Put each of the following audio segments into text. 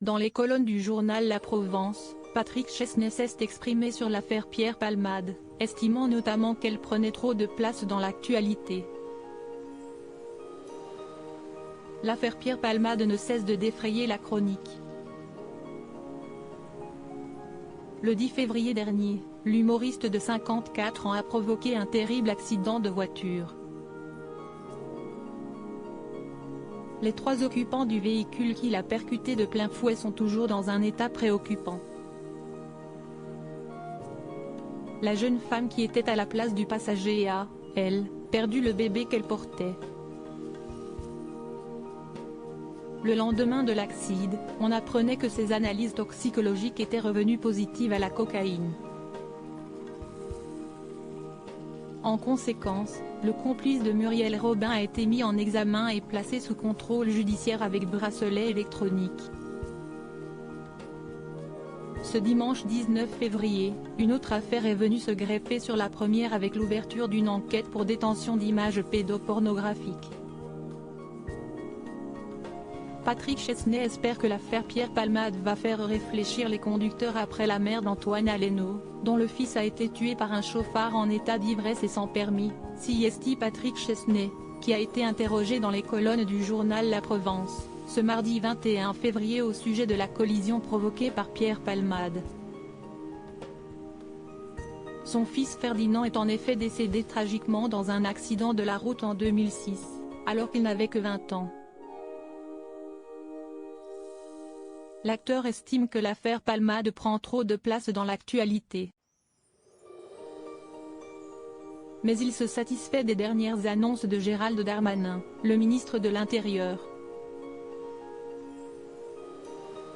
Dans les colonnes du journal La Provence, Patrick Chesnais s'est exprimé sur l'affaire Pierre Palmade, estimant notamment qu'elle prenait trop de place dans l'actualité. L'affaire Pierre Palmade ne cesse de défrayer la chronique. Le 10 février dernier, l'humoriste de 54 ans a provoqué un terrible accident de voiture. Les 3 occupants du véhicule qui l'a percuté de plein fouet sont toujours dans un état préoccupant. La jeune femme qui était à la place du passager a, elle, perdu le bébé qu'elle portait. Le lendemain de l'accident, on apprenait que ses analyses toxicologiques étaient revenues positives à la cocaïne. En conséquence, le complice de Muriel Robin a été mis en examen et placé sous contrôle judiciaire avec bracelet électronique. Ce dimanche 19 février, une autre affaire est venue se greffer sur la première avec l'ouverture d'une enquête pour détention d'images pédopornographiques. Patrick Chesnais espère que l'affaire Pierre Palmade va faire réfléchir les conducteurs après la mère d'Antoine Aleno, dont le fils a été tué par un chauffard en état d'ivresse et sans permis, siesti Patrick Chesnais, qui a été interrogé dans les colonnes du journal La Provence, ce mardi 21 février au sujet de la collision provoquée par Pierre Palmade. Son fils Ferdinand est en effet décédé tragiquement dans un accident de la route en 2006, alors qu'il n'avait que 20 ans. L'acteur estime que l'affaire Palmade prend trop de place dans l'actualité. Mais il se satisfait des dernières annonces de Gérald Darmanin, le ministre de l'Intérieur.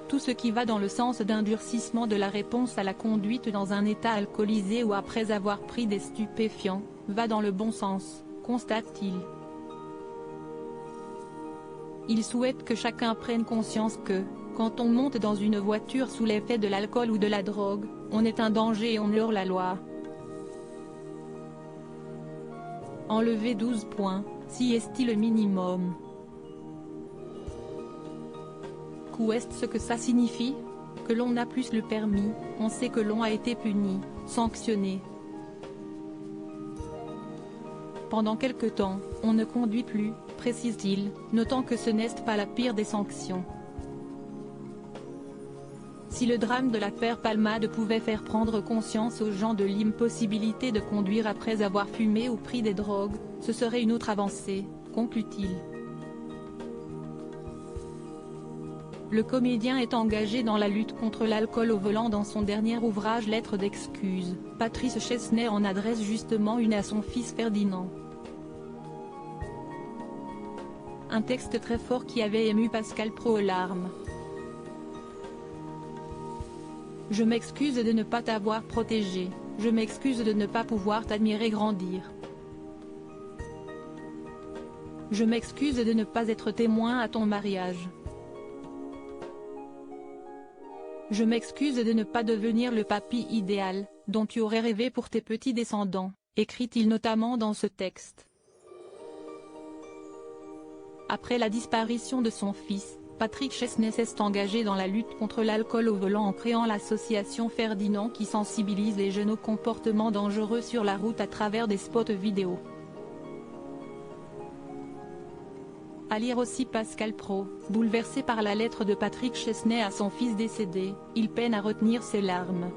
Tout ce qui va dans le sens d'un durcissement de la réponse à la conduite dans un état alcoolisé ou après avoir pris des stupéfiants, va dans le bon sens, constate-t-il. Il souhaite que chacun prenne conscience que, quand on monte dans une voiture sous l'effet de l'alcool ou de la drogue, on est un danger et on hors la loi. Enlever 12 points, si est-il le minimum. Qu'est ce que ça signifie? Que l'on n'a plus le permis, on sait que l'on a été puni, sanctionné. Pendant quelque temps, on ne conduit plus, précise-t-il, notant que ce n'est pas la pire des sanctions. Si le drame de l'affaire Palmade pouvait faire prendre conscience aux gens de l'impossibilité de conduire après avoir fumé ou pris des drogues, ce serait une autre avancée, conclut-il. Le comédien est engagé dans la lutte contre l'alcool au volant. Dans son dernier ouvrage Lettre d'excuse, Patrick Chesnais en adresse justement une à son fils Ferdinand. Un texte très fort qui avait ému Pascal Praud aux larmes. Je m'excuse de ne pas t'avoir protégé, je m'excuse de ne pas pouvoir t'admirer grandir. Je m'excuse de ne pas être témoin à ton mariage. Je m'excuse de ne pas devenir le papy idéal, dont tu aurais rêvé pour tes petits descendants, écrit-il notamment dans ce texte. Après la disparition de son fils, Patrick Chesnais s'est engagé dans la lutte contre l'alcool au volant en créant l'association Ferdinand qui sensibilise les jeunes aux comportements dangereux sur la route à travers des spots vidéo. À lire aussi Pascal Praud, bouleversé par la lettre de Patrick Chesnais à son fils décédé, il peine à retenir ses larmes.